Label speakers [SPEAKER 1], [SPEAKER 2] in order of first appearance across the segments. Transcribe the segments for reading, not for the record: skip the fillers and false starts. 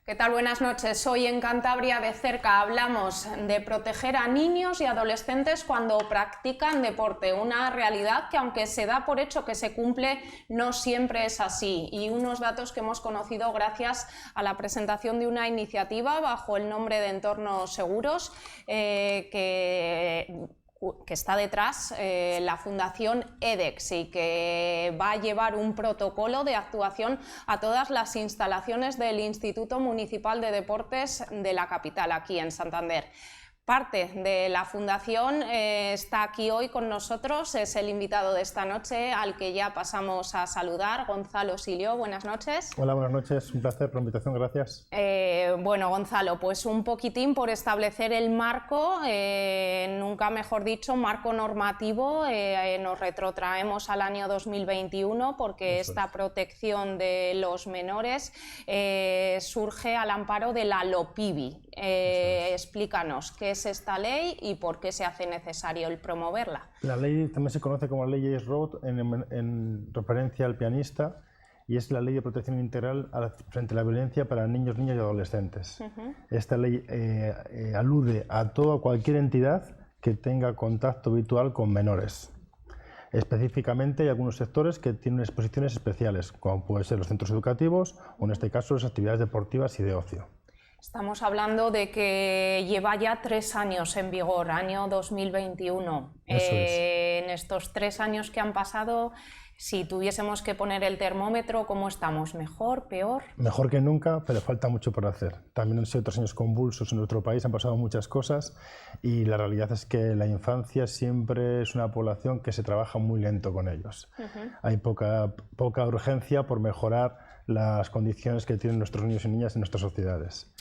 [SPEAKER 1] ¿Qué tal? Buenas noches. Hoy en Cantabria de cerca hablamos de proteger a niños y adolescentes cuando practican deporte, una realidad que aunque se da por hecho que se cumple, no siempre es así, y unos datos que hemos conocido gracias a la presentación de una iniciativa bajo el nombre de Entornos Seguros que está detrás la Fundación EDEX y que va a llevar un protocolo de actuación a todas las instalaciones del Instituto Municipal de Deportes de la capital, aquí en Santander. Parte de la Fundación está aquí hoy con nosotros, es el invitado de esta noche al que ya pasamos a saludar, Gonzalo Silio. Buenas noches.
[SPEAKER 2] Hola, buenas noches, un placer por la invitación, gracias.
[SPEAKER 1] Bueno, Gonzalo, pues un poquitín por establecer el marco, nunca mejor dicho, marco normativo. Nos retrotraemos al año 2021 porque esta protección de los menores surge al amparo de la LOPIBI. Explícanos qué es esta ley y por qué se hace necesario el promoverla.
[SPEAKER 2] La ley también se conoce como la ley James Road en referencia al pianista, y es la ley de protección integral frente a la violencia para niños, niñas y adolescentes. Esta ley alude a cualquier entidad que tenga contacto habitual con menores. Específicamente hay algunos sectores que tienen exposiciones especiales, como pueden ser los centros educativos o en este caso las actividades deportivas y de ocio.
[SPEAKER 1] Estamos hablando de que lleva ya 3 años en vigor, año 2021.
[SPEAKER 2] Eso es.
[SPEAKER 1] En estos 3 años que han pasado, si tuviésemos que poner el termómetro, ¿cómo estamos? ¿Mejor? ¿Peor?
[SPEAKER 2] Mejor que nunca, pero falta mucho por hacer. También han sido 3 años convulsos en nuestro país, han pasado muchas cosas y la realidad es que la infancia siempre es una población que se trabaja muy lento con ellos. Hay poca urgencia por mejorar las condiciones que tienen nuestros niños y niñas en nuestras sociedades.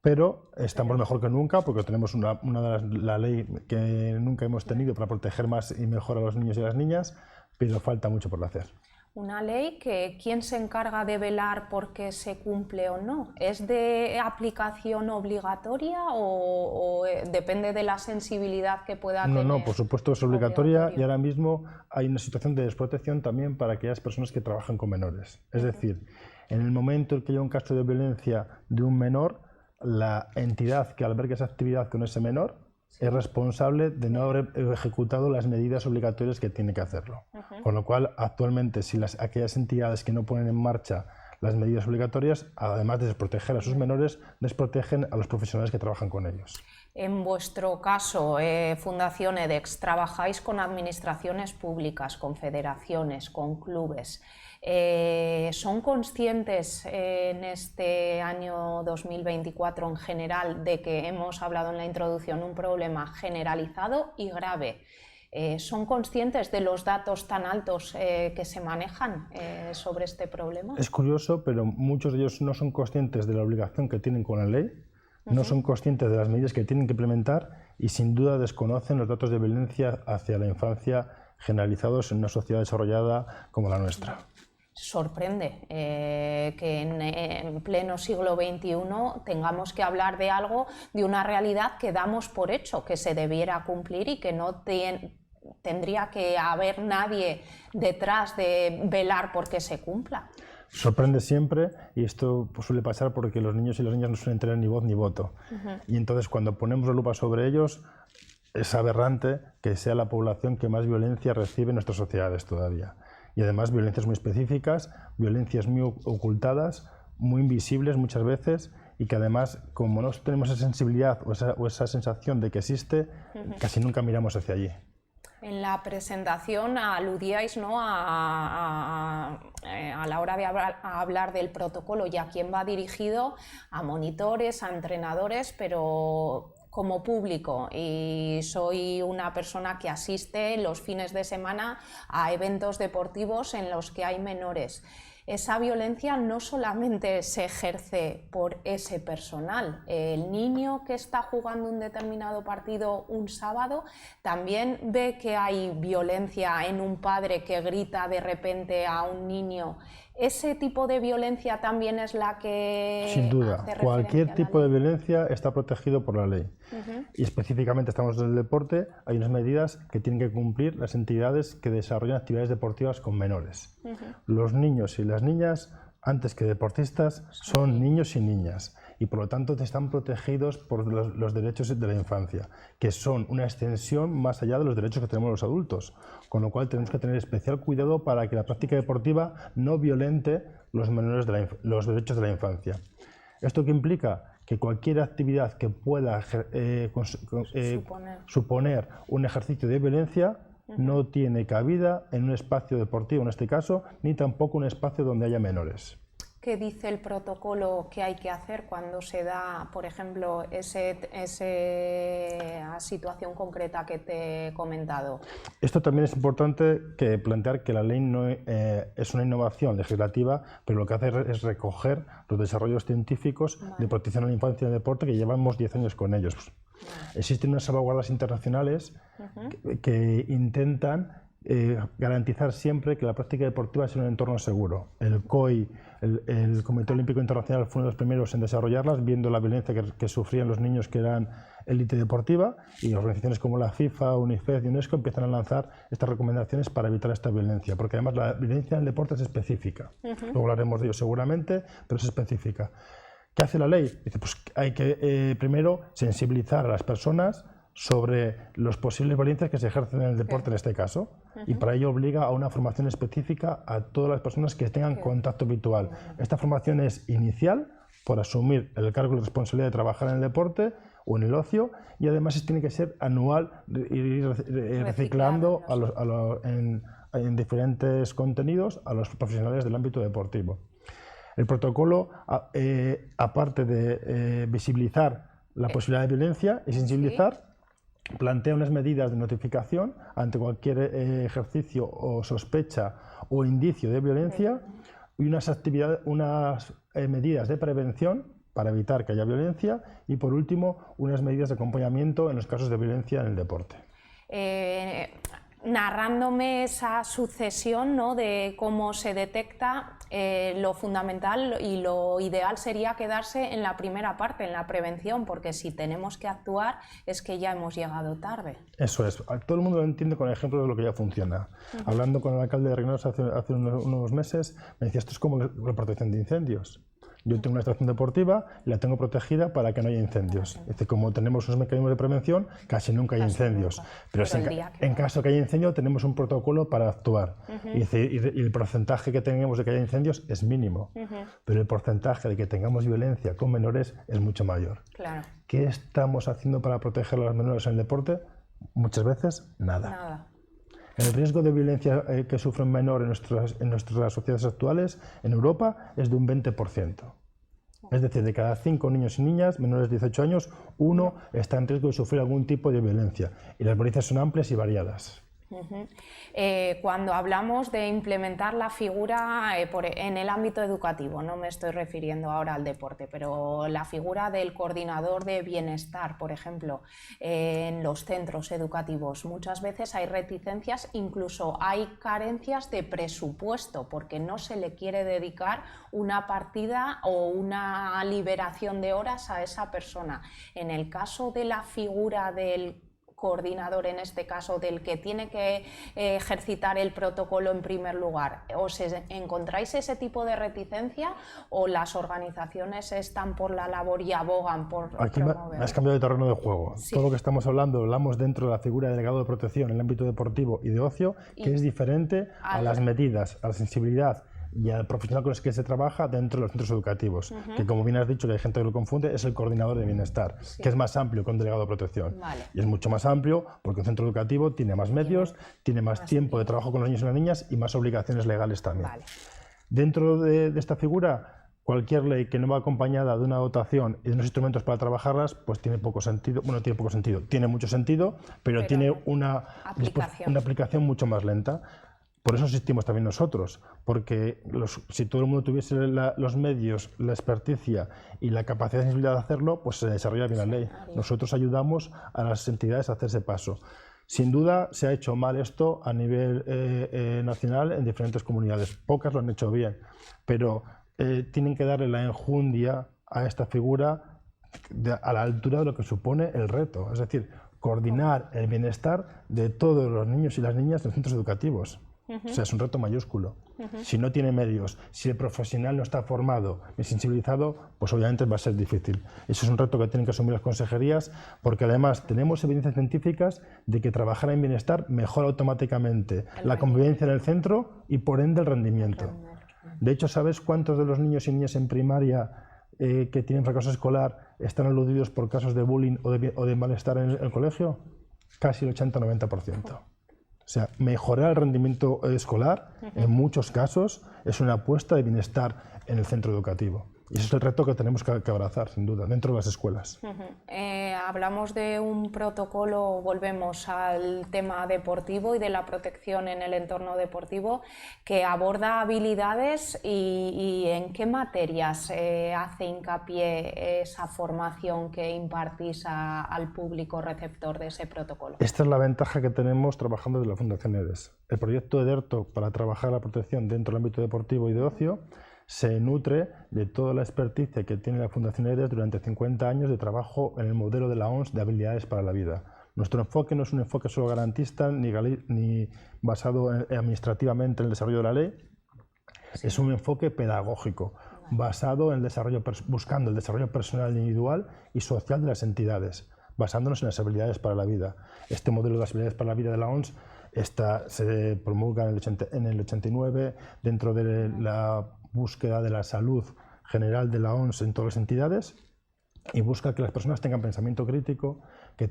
[SPEAKER 2] Pero estamos mejor que nunca porque tenemos la ley que nunca hemos tenido para proteger más y mejor a los niños y a las niñas, pero falta mucho por hacer.
[SPEAKER 1] Una ley que ¿quién se encarga de velar porque se cumple o no? ¿Es de aplicación obligatoria o depende de la sensibilidad que pueda tener?
[SPEAKER 2] No, por supuesto es obligatoria y ahora mismo hay una situación de desprotección también para aquellas personas que trabajan con menores. Es decir, en el momento en que haya un caso de violencia de un menor, la entidad que albergue esa actividad con ese menor es responsable de no haber ejecutado las medidas obligatorias que tiene que hacerlo. Con lo cual, actualmente, si aquellas entidades que no ponen en marcha las medidas obligatorias, además de desproteger a sus menores, desprotegen a los profesionales que trabajan con ellos.
[SPEAKER 1] En vuestro caso, Fundación EDEX, trabajáis con administraciones públicas, con federaciones, con clubes. ¿Son conscientes en este año 2024 en general de que hemos hablado en la introducción un problema generalizado y grave? ¿Son conscientes de los datos tan altos que se manejan sobre este problema?
[SPEAKER 2] Es curioso, pero muchos de ellos no son conscientes de la obligación que tienen con la ley, no son conscientes de las medidas que tienen que implementar y sin duda desconocen los datos de violencia hacia la infancia generalizados en una sociedad desarrollada como la nuestra.
[SPEAKER 1] Sorprende que en pleno siglo XXI tengamos que hablar de algo, de una realidad que damos por hecho, que se debiera cumplir y que no tendría que haber nadie detrás de velar porque se cumpla.
[SPEAKER 2] Sorprende siempre y esto suele pasar porque los niños y las niñas no suelen tener ni voz ni voto. Y entonces cuando ponemos la lupa sobre ellos es aberrante que sea la población que más violencia recibe en nuestras sociedades todavía. Y además violencias muy específicas, violencias muy ocultadas, muy invisibles muchas veces y que además, como no tenemos esa sensibilidad o esa sensación de que existe, casi nunca miramos hacia allí.
[SPEAKER 1] En la presentación aludíais, ¿no?, a la hora de hablar del protocolo y a quién va dirigido, a monitores, a entrenadores, pero como público, y soy una persona que asiste los fines de semana a eventos deportivos en los que hay menores. Esa violencia no solamente se ejerce por ese personal. El niño que está jugando un determinado partido un sábado también ve que hay violencia en un padre que grita de repente a un niño. ¿Ese tipo de violencia también es la que
[SPEAKER 2] Sin duda,
[SPEAKER 1] hace
[SPEAKER 2] cualquier
[SPEAKER 1] referencia a la
[SPEAKER 2] tipo
[SPEAKER 1] ley?
[SPEAKER 2] de violencia está protegido por la ley. Y específicamente estamos en el deporte, hay unas medidas que tienen que cumplir las entidades que desarrollan actividades deportivas con menores. Los niños y las niñas antes que deportistas son niños y niñas y por lo tanto están protegidos por los derechos de la infancia, que son una extensión más allá de los derechos que tenemos los adultos, con lo cual tenemos que tener especial cuidado para que la práctica deportiva no violente los derechos de la infancia. ¿Esto qué implica? Que cualquier actividad que pueda suponer un ejercicio de violencia no tiene cabida en un espacio deportivo, en este caso, ni tampoco un espacio donde haya menores.
[SPEAKER 1] ¿Qué dice el protocolo que hay que hacer cuando se da, por ejemplo, esa situación concreta que te he comentado?
[SPEAKER 2] Esto también es importante plantear que la ley no es una innovación legislativa, pero lo que hace es recoger los desarrollos científicos de protección a la infancia y al deporte que llevamos 10 años con ellos. Existen unas salvaguardas internacionales que intentan garantizar siempre que la práctica deportiva sea un entorno seguro. El COI, el Comité Olímpico Internacional, fue uno de los primeros en desarrollarlas, viendo la violencia que sufrían los niños que eran élite deportiva, y organizaciones como la FIFA, UNICEF y UNESCO empiezan a lanzar estas recomendaciones para evitar esta violencia, porque además la violencia en el deporte es específica. Luego hablaremos de ello seguramente, pero es específica. ¿Qué hace la ley? Dice, pues hay que primero sensibilizar a las personas sobre los posibles violencias que se ejercen en el deporte en este caso, y para ello obliga a una formación específica a todas las personas que tengan contacto habitual. Esta formación es inicial por asumir el cargo y la responsabilidad de trabajar en el deporte o en el ocio, y además tiene que ser anual, ir reciclando en diferentes contenidos a los profesionales del ámbito deportivo. El protocolo, aparte de visibilizar la posibilidad de violencia y sensibilizar, plantea unas medidas de notificación ante cualquier ejercicio o sospecha o indicio de violencia y unas medidas de prevención para evitar que haya violencia y, por último, unas medidas de acompañamiento en los casos de violencia en el deporte.
[SPEAKER 1] Narrándome esa sucesión, ¿no?, de cómo se detecta, lo fundamental y lo ideal sería quedarse en la primera parte, en la prevención, porque si tenemos que actuar es que ya hemos llegado tarde.
[SPEAKER 2] Eso es, todo el mundo lo entiende con el ejemplo de lo que ya funciona. Hablando con el alcalde de Reinados hace unos meses, me decía, esto es como la protección de incendios. Yo tengo una estación deportiva y la tengo protegida para que no haya incendios. Es decir, como tenemos unos mecanismos de prevención, casi nunca hay incendios. Pero en caso que haya incendio, tenemos un protocolo para actuar. Y el porcentaje que tenemos de que haya incendios es mínimo. Pero el porcentaje de que tengamos violencia con menores es mucho mayor.
[SPEAKER 1] Claro.
[SPEAKER 2] ¿Qué estamos haciendo para proteger a los menores en el deporte? Muchas veces nada. El riesgo de violencia que sufre un menor en nuestras sociedades actuales en Europa es de un 20%. Es decir, de cada 5 niños y niñas menores de 18 años, 1 está en riesgo de sufrir algún tipo de violencia. Y las violencias son amplias y variadas.
[SPEAKER 1] Cuando hablamos de implementar la figura en el ámbito educativo, no me estoy refiriendo ahora al deporte, pero la figura del coordinador de bienestar, por ejemplo, en los centros educativos, muchas veces hay reticencias, incluso hay carencias de presupuesto, porque no se le quiere dedicar una partida o una liberación de horas a esa persona. En el caso de la figura del coordinador, en este caso del que tiene que ejercitar el protocolo en primer lugar, ¿os encontráis ese tipo de reticencia o las organizaciones están por la labor y abogan por promover?
[SPEAKER 2] Has cambiado de terreno de juego. Sí. Todo lo que estamos hablamos dentro de la figura de delegado de protección en el ámbito deportivo y de ocio, que es diferente a las medidas, a la sensibilidad y al profesional con el que se trabaja dentro de los centros educativos, que, como bien has dicho, que hay gente que lo confunde, es el coordinador de bienestar, que es más amplio que un delegado de protección. Y es mucho más amplio porque un centro educativo tiene más medios, tiene más tiempo de trabajo con los niños y las niñas y más obligaciones legales también. Dentro de esta figura, cualquier ley que no va acompañada de una dotación y de unos instrumentos para trabajarlas, pues tiene poco sentido. Bueno, tiene poco sentido, tiene mucho sentido, pero tiene una aplicación mucho más lenta. Por eso existimos también nosotros, porque si todo el mundo tuviese los medios, la experticia y la capacidad de sensibilidad de hacerlo, pues se desarrolla bien la ley. Nosotros ayudamos a las entidades a hacer ese paso. Sin duda se ha hecho mal esto a nivel nacional en diferentes comunidades. Pocas lo han hecho bien, pero tienen que darle la enjundia a esta figura a la altura de lo que supone el reto. Es decir, coordinar el bienestar de todos los niños y las niñas en los centros educativos. O sea, es un reto mayúsculo. Si no tiene medios, si el profesional no está formado ni sensibilizado, pues obviamente va a ser difícil. Eso es un reto que tienen que asumir las consejerías, porque además tenemos evidencias científicas de que trabajar en bienestar mejora automáticamente la convivencia en el centro y por ende el rendimiento. De hecho, ¿sabes cuántos de los niños y niñas en primaria que tienen fracaso escolar están aludidos por casos de bullying o de malestar en el colegio? Casi el 80-90%. O sea, mejorar el rendimiento escolar, en muchos casos, es una apuesta de bienestar en el centro educativo. Y ese es el reto que tenemos que abrazar, sin duda, dentro de las escuelas.
[SPEAKER 1] Hablamos de un protocolo, volvemos al tema deportivo y de la protección en el entorno deportivo, que aborda habilidades y en qué materias hace hincapié esa formación que impartís al público receptor de ese protocolo.
[SPEAKER 2] Esta es la ventaja que tenemos trabajando desde la Fundación EDES. El proyecto EDERTO para trabajar la protección dentro del ámbito deportivo y de ocio se nutre de toda la experticia que tiene la Fundación EDES durante 50 años de trabajo en el modelo de la OMS de habilidades para la vida. Nuestro enfoque no es un enfoque solo garantista ni basado administrativamente en el desarrollo de la ley, es un enfoque pedagógico, basado en el desarrollo, buscando el desarrollo personal, individual y social de las entidades, basándonos en las habilidades para la vida. Este modelo de las habilidades para la vida de la OMS se promulga en el 89 dentro de la búsqueda de la salud general de la OMS en todas las entidades, y busca que las personas tengan pensamiento crítico, que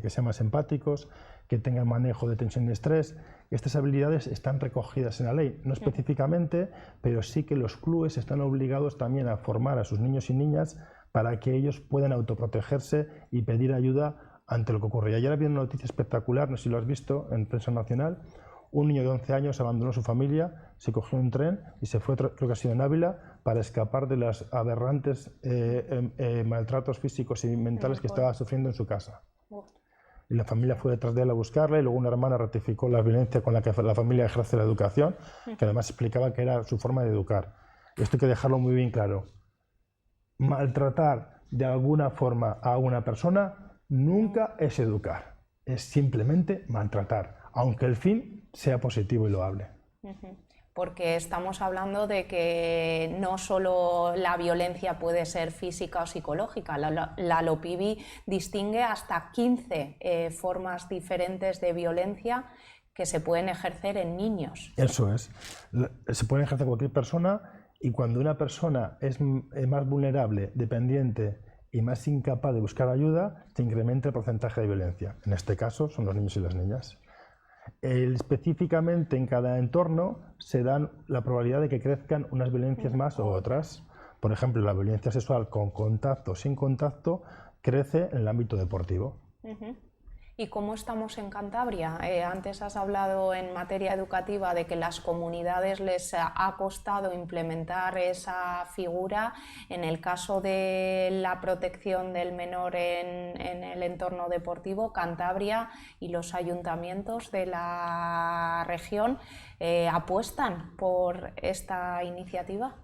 [SPEAKER 2] sean más empáticos, que tengan manejo de tensión y estrés. Estas habilidades están recogidas en la ley, no específicamente, pero sí que los clubes están obligados también a formar a sus niños y niñas para que ellos puedan autoprotegerse y pedir ayuda ante lo que ocurre. Y ayer había una noticia espectacular, no sé si lo has visto, en prensa nacional. Un niño de 11 años abandonó su familia, se cogió un tren y se fue, creo que ha sido en Ávila, para escapar de los aberrantes maltratos físicos y mentales que estaba sufriendo en su casa. Y la familia fue detrás de él a buscarla, y luego una hermana ratificó la violencia con la que la familia ejerce la educación, que además explicaba que era su forma de educar. Esto hay que dejarlo muy bien claro. Maltratar de alguna forma a una persona nunca es educar, es simplemente maltratar, aunque el fin sea positivo y loable.
[SPEAKER 1] Porque estamos hablando de que no solo la violencia puede ser física o psicológica, la LOPIVI distingue hasta 15 formas diferentes de violencia que se pueden ejercer en niños.
[SPEAKER 2] Eso es, se puede ejercer cualquier persona, y cuando una persona es más vulnerable, dependiente y más incapaz de buscar ayuda, se incrementa el porcentaje de violencia. En este caso son los niños y las niñas. Específicamente en cada entorno se dan la probabilidad de que crezcan unas violencias más o otras. Por ejemplo, la violencia sexual con contacto o sin contacto crece en el ámbito deportivo.
[SPEAKER 1] ¿Y cómo estamos en Cantabria? Antes has hablado en materia educativa de que las comunidades les ha costado implementar esa figura. En el caso de la protección del menor en el entorno deportivo, Cantabria y los ayuntamientos de la región apuestan por esta iniciativa.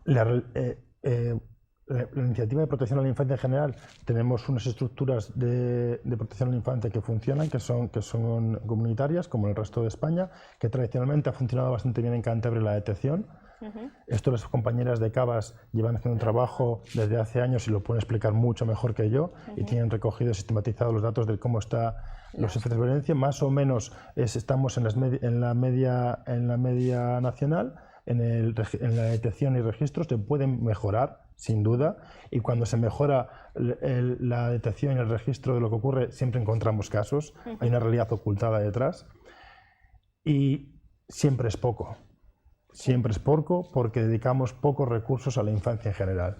[SPEAKER 2] La iniciativa de protección a la infancia en general, tenemos unas estructuras de protección a la infancia que funcionan, que son comunitarias, como en el resto de España, que tradicionalmente ha funcionado bastante bien en Cantabria la detección. Esto las compañeras de Cabas llevan haciendo un trabajo desde hace años y lo pueden explicar mucho mejor que yo, y tienen recogido y sistematizado los datos de cómo están los efectos de violencia. Más o menos estamos en la media nacional. En la detección y registros se pueden mejorar, sin duda, y cuando se mejora la detección y el registro de lo que ocurre, siempre encontramos casos, hay una realidad ocultada detrás, y siempre es poco porque dedicamos pocos recursos a la infancia en general,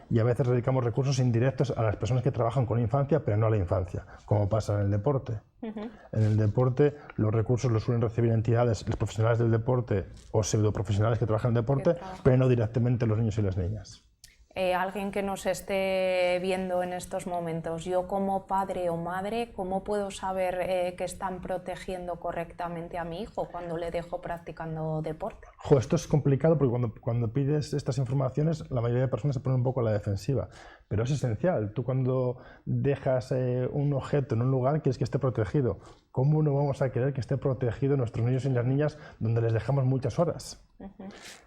[SPEAKER 2] y a veces dedicamos recursos indirectos a las personas que trabajan con la infancia, pero no a la infancia, como pasa en el deporte. En el deporte los recursos los suelen recibir entidades, los profesionales del deporte o pseudoprofesionales que trabajan en el deporte, pero no directamente los niños y las niñas.
[SPEAKER 1] alguien que nos esté viendo en estos momentos, yo como padre o madre, ¿cómo puedo saber que están protegiendo correctamente a mi hijo cuando le dejo practicando deporte?
[SPEAKER 2] Esto es complicado porque cuando pides estas informaciones la mayoría de personas se ponen un poco a la defensiva, pero es esencial. Tú cuando dejas un objeto en un lugar quieres que esté protegido. ¿Cómo no vamos a querer que esté protegido nuestros niños y las niñas donde les dejamos muchas horas?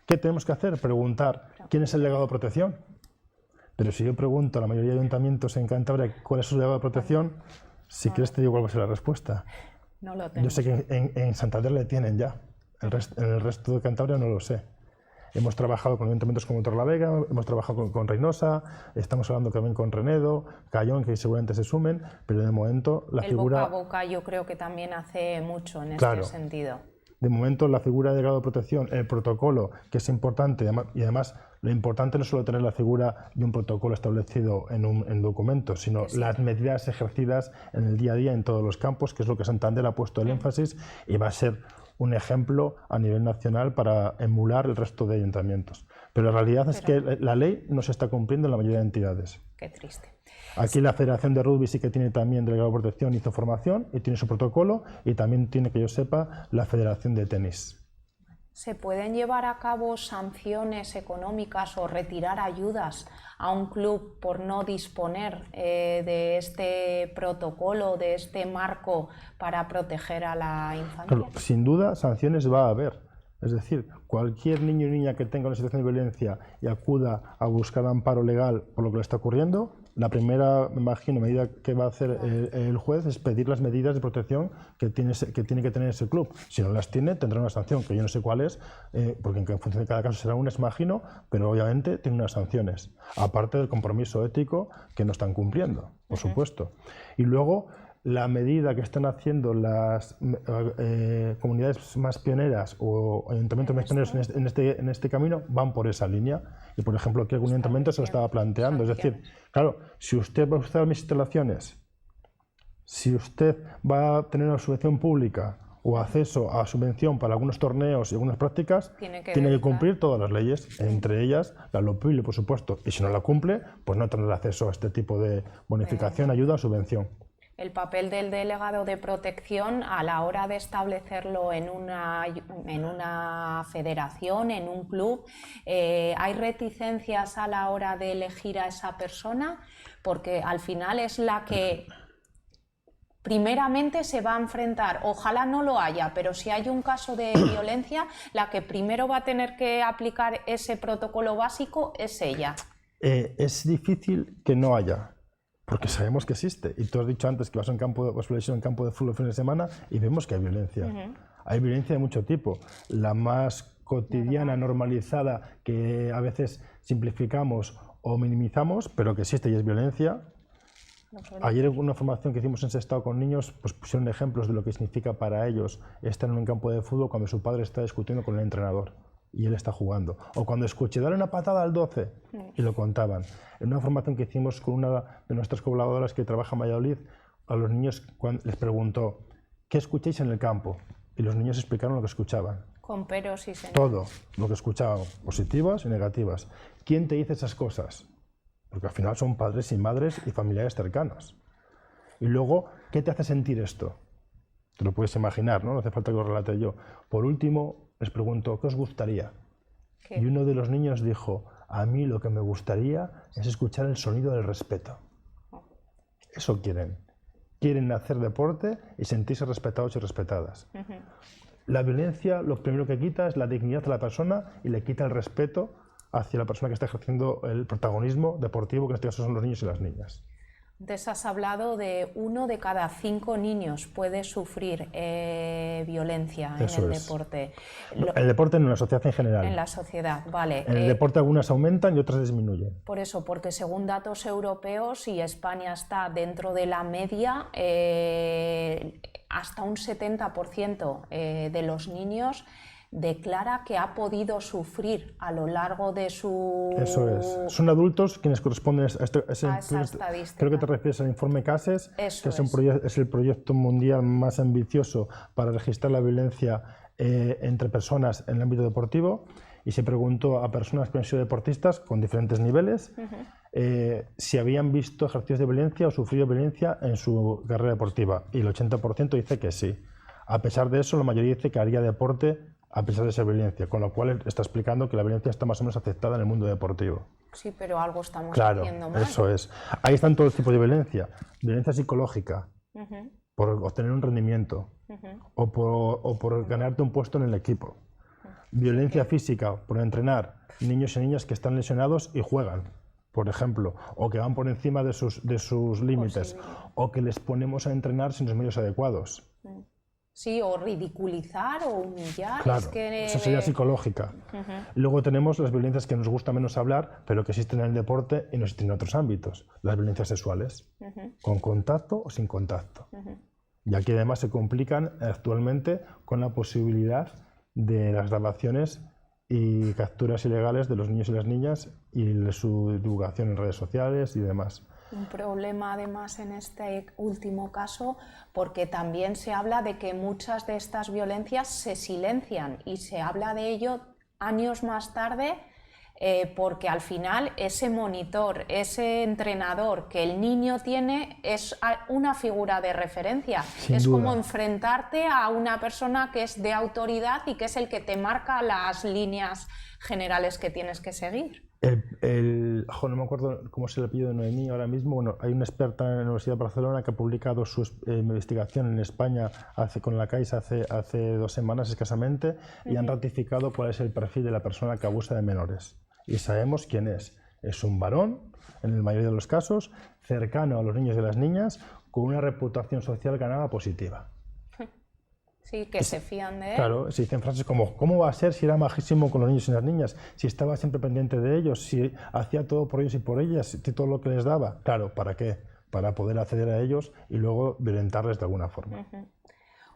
[SPEAKER 2] ¿Qué tenemos que hacer? Preguntar, ¿quién es el delegado de protección? Pero si yo pregunto a la mayoría de ayuntamientos en Cantabria cuál es su delegado de protección, si quieres te digo cuál va a ser la respuesta.
[SPEAKER 1] No lo tengo.
[SPEAKER 2] Yo sé que en Santander le tienen ya, en el resto de Cantabria no lo sé. Hemos trabajado con ayuntamientos como Torlavega, hemos trabajado con Reynosa, estamos hablando también con Renedo, Cayón, que seguramente se sumen, pero de momento la figura...
[SPEAKER 1] El boca a boca yo creo que también hace mucho en
[SPEAKER 2] Claro.
[SPEAKER 1] este sentido.
[SPEAKER 2] De momento la figura de grado de protección, el protocolo, que es importante, y además lo importante no es solo tener la figura de un protocolo establecido en documentos, sino las medidas ejercidas en el día a día en todos los campos, que es lo que Santander ha puesto el énfasis y va a ser un ejemplo a nivel nacional para emular el resto de ayuntamientos. Pero la realidad es que la ley no se está cumpliendo en la mayoría de entidades.
[SPEAKER 1] Qué triste.
[SPEAKER 2] Aquí la Federación de Rugby sí que tiene también delegado de protección, hizo formación y tiene su protocolo, y también tiene, que yo sepa, la Federación de Tenis.
[SPEAKER 1] ¿Se pueden llevar a cabo sanciones económicas o retirar ayudas a un club por no disponer de este protocolo, de este marco para proteger a la infancia?
[SPEAKER 2] Claro, sin duda, sanciones va a haber. Es decir, cualquier niño y niña que tenga una situación de violencia y acuda a buscar amparo legal por lo que le está ocurriendo, la primera, me imagino, medida que va a hacer el juez es pedir las medidas de protección que tiene que tener ese club. Si no las tiene, tendrá una sanción, que yo no sé cuál es, porque en función de cada caso será una, imagino, pero obviamente tiene unas sanciones, aparte del compromiso ético que no están cumpliendo, por supuesto. Y luego, la medida que están haciendo las comunidades más pioneras o ayuntamientos más pioneros en este camino van por esa línea. Y, por ejemplo, aquí algún ayuntamiento se lo estaba planteando. Es decir, claro, si usted va a usar mis instalaciones, si usted va a tener una subvención pública o acceso a subvención para algunos torneos y algunas prácticas, tiene que cumplir todas las leyes, entre ellas la LOPIL, por supuesto. Y si no la cumple, pues no tendrá acceso a este tipo de bonificación, ayuda o subvención.
[SPEAKER 1] El papel del delegado de protección a la hora de establecerlo en una federación, en un club, ¿hay reticencias a la hora de elegir a esa persona? Porque al final es la que primeramente se va a enfrentar, ojalá no lo haya, pero si hay un caso de violencia, la que primero va a tener que aplicar ese protocolo básico es ella.
[SPEAKER 2] Es difícil que no haya, porque sabemos que existe. Y tú has dicho antes que vas a un campo de fútbol el fin de semana y vemos que hay violencia. Hay violencia de mucho tipo. La más cotidiana, normalizada, que a veces simplificamos o minimizamos, pero que existe y es violencia. Ayer en una formación que hicimos en Sestao con niños, pues pusieron ejemplos de lo que significa para ellos estar en un campo de fútbol cuando su padre está discutiendo con el entrenador y él está jugando. O cuando escuché, darle una patada al 12, y lo contaban. En una formación que hicimos con una de nuestras colaboradoras que trabaja en Valladolid, a los niños les preguntó, ¿qué escucháis en el campo? Y los niños explicaron lo que escuchaban.
[SPEAKER 1] Con peros y señales.
[SPEAKER 2] Todo lo que escuchaban, positivas y negativas. ¿Quién te dice esas cosas? Porque al final son padres y madres y familiares cercanos. Y luego, ¿qué te hace sentir esto? Te lo puedes imaginar, ¿no? No hace falta que lo relate yo. Por último, les pregunto, ¿qué os gustaría? ¿Qué? Y uno de los niños dijo, a mí lo que me gustaría es escuchar el sonido del respeto. Eso quieren. Quieren hacer deporte y sentirse respetados y respetadas. La violencia lo primero que quita es la dignidad de la persona y le quita el respeto hacia la persona que está ejerciendo el protagonismo deportivo, que en este caso son los niños y las niñas.
[SPEAKER 1] Antes has hablado de 1 de cada 5 niños puede sufrir violencia en el deporte.
[SPEAKER 2] El deporte en la sociedad en general.
[SPEAKER 1] En la sociedad, vale.
[SPEAKER 2] En el deporte algunas aumentan y otras disminuyen.
[SPEAKER 1] Por eso, porque según datos europeos, y España está dentro de la media, hasta un 70% de los niños declara que ha podido sufrir a lo largo de su...
[SPEAKER 2] Eso es. Son adultos quienes corresponden a esa estadística. Creo que te refieres al informe CASES, que es el proyecto mundial más ambicioso para registrar la violencia entre personas en el ámbito deportivo. y se preguntó a personas que han sido deportistas con diferentes niveles si habían visto ejercicios de violencia o sufrido violencia en su carrera deportiva, y el 80% dice que sí. A pesar de eso, la mayoría dice que haría deporte a pesar de esa violencia, con lo cual está explicando que la violencia está más o menos aceptada en el mundo deportivo.
[SPEAKER 1] Sí, pero algo estamos
[SPEAKER 2] Claro,
[SPEAKER 1] haciendo mal.
[SPEAKER 2] eso es. Ahí están todo tipo de violencia. Violencia psicológica, por obtener un rendimiento, o por ganarte un puesto en el equipo. Violencia física, por entrenar niños y niñas que están lesionados y juegan, por ejemplo, o que van por encima de sus límites, o que les ponemos a entrenar sin los medios adecuados.
[SPEAKER 1] Sí, o ridiculizar o humillar.
[SPEAKER 2] Claro,
[SPEAKER 1] es que,
[SPEAKER 2] eso sería psicológica. Luego tenemos las violencias que nos gusta menos hablar, pero que existen en el deporte y no existen en otros ámbitos. Las violencias sexuales, con contacto o sin contacto. Y aquí además se complican actualmente con la posibilidad de las grabaciones y capturas ilegales de los niños y las niñas y su divulgación en redes sociales y demás.
[SPEAKER 1] Un problema además en este último caso, porque también se habla de que muchas de estas violencias se silencian y se habla de ello años más tarde, porque al final ese monitor, ese entrenador que el niño tiene es una figura de referencia. Es como enfrentarte a una persona que es de autoridad y que es el que te marca las líneas generales que tienes que seguir.
[SPEAKER 2] No me acuerdo cómo es el apellido de Noemí ahora mismo. Bueno, hay una experta en la Universidad de Barcelona que ha publicado su investigación en España con la CAIS hace 2 semanas escasamente, y han ratificado cuál es el perfil de la persona que abusa de menores. Y sabemos quién es. Es un varón, en la mayoría de los casos, cercano a los niños y las niñas, con una reputación social ganada positiva.
[SPEAKER 1] Sí, que se fían de él.
[SPEAKER 2] Claro, se dicen frases como: ¿cómo va a ser si era majísimo con los niños y las niñas? Si estaba siempre pendiente de ellos, si hacía todo por ellos y por ellas, si todo lo que les daba. Claro, ¿para qué? Para poder acceder a ellos y luego violentarles de alguna forma.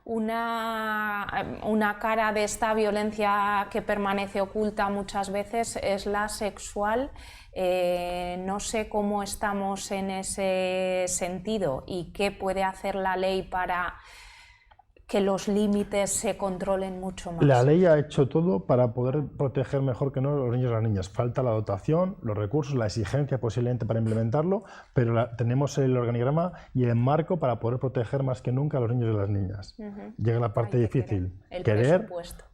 [SPEAKER 1] Una cara de esta violencia que permanece oculta muchas veces es la sexual. No sé cómo estamos en ese sentido y qué puede hacer la ley para que los límites se controlen mucho más.
[SPEAKER 2] La ley ha hecho todo para poder proteger mejor que no a los niños y las niñas. Falta la dotación, los recursos, la exigencia posiblemente para implementarlo, pero tenemos el organigrama y el marco para poder proteger más que nunca a los niños y las niñas. Llega la parte difícil.
[SPEAKER 1] El presupuesto.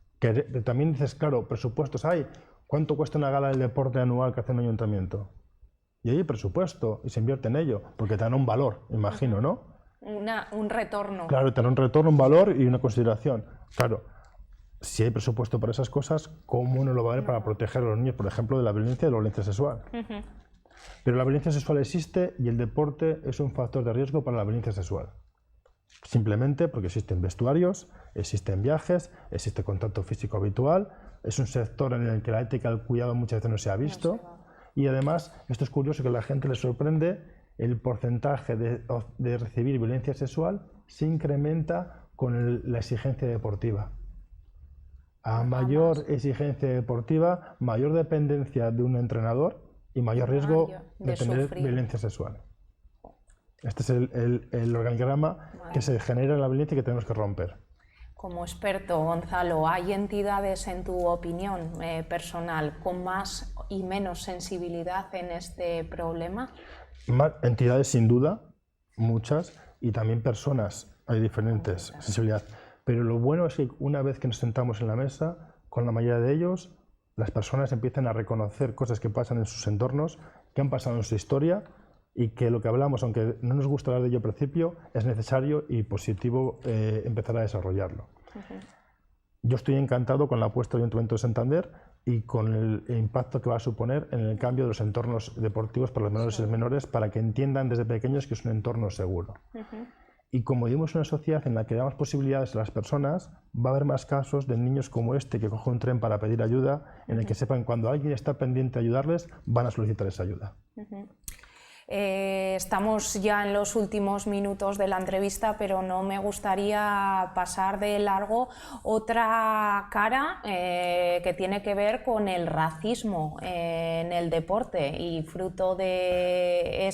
[SPEAKER 2] También dices, claro, presupuestos hay. ¿Cuánto cuesta una gala del deporte anual que hace un ayuntamiento? Y hay presupuesto y se invierte en ello, porque te dan un valor, imagino, ¿no?
[SPEAKER 1] Un retorno.
[SPEAKER 2] Claro, tener un retorno, un valor y una consideración. Claro, si hay presupuesto para esas cosas, ¿cómo no lo va a haber para proteger a los niños, por ejemplo, de la violencia y de la violencia sexual? Pero la violencia sexual existe y el deporte es un factor de riesgo para la violencia sexual. Simplemente porque existen vestuarios, existen viajes, existe contacto físico habitual, es un sector en el que la ética del cuidado muchas veces no se ha visto, y además, esto es curioso, que a la gente le sorprende, el porcentaje de recibir violencia sexual se incrementa con la exigencia deportiva. A mayor exigencia deportiva, mayor dependencia de un entrenador y mayor riesgo de tener violencia sexual. Este es el organigrama que se genera en la violencia y que tenemos que romper.
[SPEAKER 1] Como experto, Gonzalo, ¿hay entidades, en tu opinión personal, con más y menos sensibilidad en este problema?
[SPEAKER 2] Entidades sin duda, muchas, y también personas, hay diferentes sensibilidades. Pero lo bueno es que una vez que nos sentamos en la mesa, con la mayoría de ellos, las personas empiezan a reconocer cosas que pasan en sus entornos, que han pasado en su historia, y que lo que hablamos, aunque no nos gusta hablar de ello al principio, es necesario y positivo empezar a desarrollarlo. Yo estoy encantado con la apuesta del Ayuntamiento de Santander y con el impacto que va a suponer en el cambio de los entornos deportivos para los menores y menores, para que entiendan desde pequeños que es un entorno seguro. Y como vivimos en una sociedad en la que damos posibilidades a las personas, va a haber más casos de niños como este que coge un tren para pedir ayuda, en el que sepan cuando alguien está pendiente de ayudarles, van a solicitar esa ayuda.
[SPEAKER 1] Estamos ya en los últimos minutos de la entrevista, pero no me gustaría pasar de largo otra cara que tiene que ver con el racismo en el deporte, y fruto de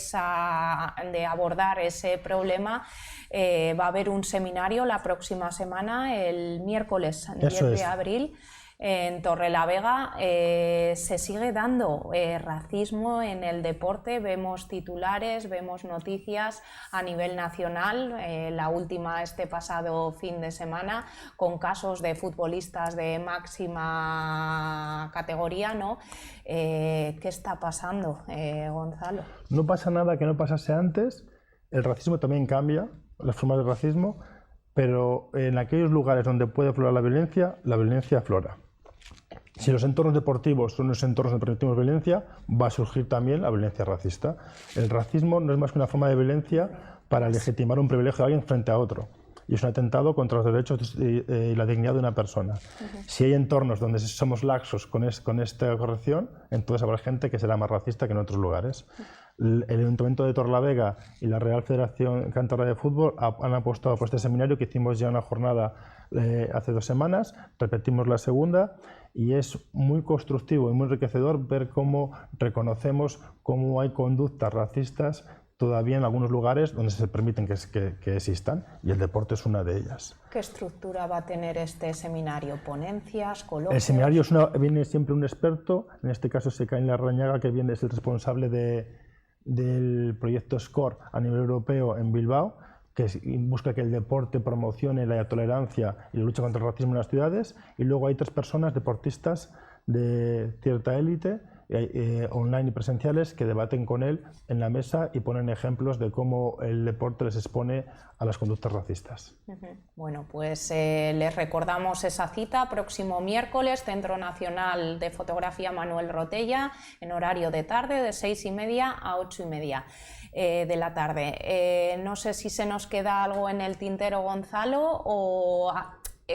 [SPEAKER 1] abordar ese problema va a haber un seminario la próxima semana, el miércoles 10 de abril. En Torrelavega se sigue dando racismo en el deporte, vemos titulares, vemos noticias a nivel nacional, la última este pasado fin de semana, con casos de futbolistas de máxima categoría, ¿no? ¿Qué está pasando, Gonzalo?
[SPEAKER 2] No pasa nada que no pasase antes, el racismo también cambia, las formas de racismo, pero en aquellos lugares donde puede aflorar la violencia aflora. Si los entornos deportivos son los entornos donde permitimos violencia, va a surgir también la violencia racista. El racismo no es más que una forma de violencia para legitimar un privilegio de alguien frente a otro. Y es un atentado contra los derechos y la dignidad de una persona. Si hay entornos donde somos laxos con esta corrección, entonces habrá gente que será más racista que en otros lugares. El Ayuntamiento de Torrelavega y la Real Federación Cántabra de Fútbol han apostado por este seminario, que hicimos ya una jornada hace 2 semanas, repetimos la segunda, y es muy constructivo y muy enriquecedor ver cómo reconocemos cómo hay conductas racistas todavía en algunos lugares donde se permiten que existan, y el deporte es una de ellas.
[SPEAKER 1] ¿Qué estructura va a tener este seminario? ¿Ponencias, coloquios?
[SPEAKER 2] El seminario viene siempre un experto, en este caso Secaín Larrañaga, que viene, es el responsable del proyecto SCORE a nivel europeo en Bilbao, que busca que el deporte promocione la tolerancia y la lucha contra el racismo en las ciudades, y luego hay 3 personas, deportistas de cierta élite, online y presenciales, que debaten con él en la mesa y ponen ejemplos de cómo el deporte les expone a las conductas racistas.
[SPEAKER 1] Bueno, pues les recordamos esa cita, próximo miércoles, Centro Nacional de Fotografía Manuel Rotella, en horario de tarde, de 6:30 a 8:30 de la tarde. No sé si se nos queda algo en el tintero, Gonzalo, o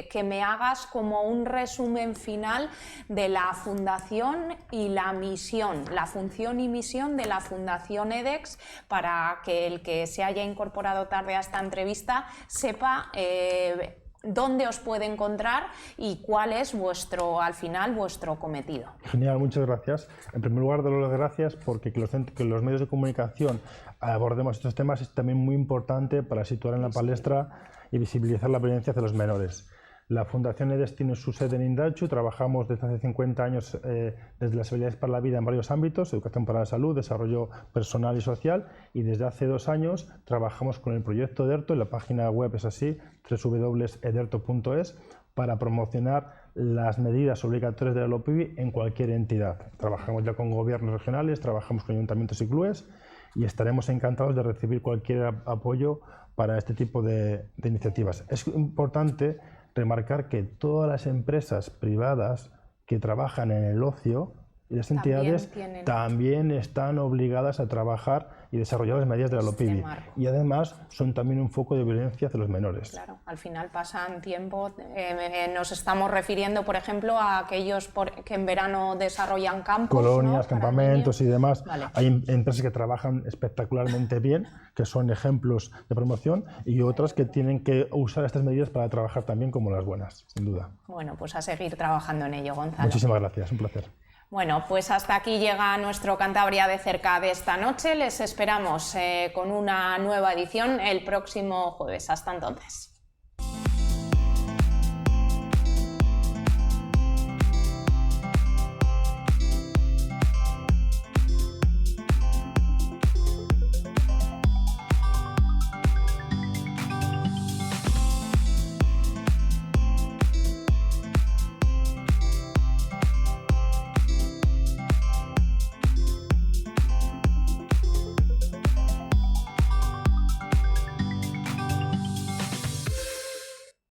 [SPEAKER 1] que me hagas como un resumen final de la fundación y la misión, la función y misión de la Fundación EDEX, para que el que se haya incorporado tarde a esta entrevista sepa dónde os puede encontrar y cuál es al final vuestro cometido.
[SPEAKER 2] Genial, muchas gracias. En primer lugar, doy las gracias porque que los medios de comunicación abordemos estos temas es también muy importante para situar en la palestra y visibilizar la violencia hacia los menores. La Fundación EDEX tiene su sede en Indautxu, trabajamos desde hace 50 años desde las habilidades para la vida en varios ámbitos, educación para la salud, desarrollo personal y social, y desde hace 2 años trabajamos con el proyecto EDERTO, y la página web es así, www.ederto.es, para promocionar las medidas obligatorias de la LOPIBI en cualquier entidad. Trabajamos ya con gobiernos regionales, trabajamos con ayuntamientos y clubes, y estaremos encantados de recibir cualquier apoyo para este tipo de iniciativas. Es importante remarcar que todas las empresas privadas que trabajan en el ocio y las entidades también están obligadas a trabajar y desarrollar las medidas de la LOPIBI, y además son también un foco de violencia hacia los menores.
[SPEAKER 1] Claro, al final pasan tiempo, nos estamos refiriendo, por ejemplo, a aquellos que en verano desarrollan campos,
[SPEAKER 2] colonias, ¿no? Campamentos y demás.
[SPEAKER 1] Vale.
[SPEAKER 2] Hay empresas que trabajan espectacularmente bien, que son ejemplos de promoción, y otras que tienen que usar estas medidas para trabajar también como las buenas, sin duda.
[SPEAKER 1] Bueno, pues a seguir trabajando en ello, Gonzalo.
[SPEAKER 2] Muchísimas gracias, un placer.
[SPEAKER 1] Bueno, pues hasta aquí llega nuestro Cantabria de cerca de esta noche. Les esperamos con una nueva edición el próximo jueves. Hasta entonces.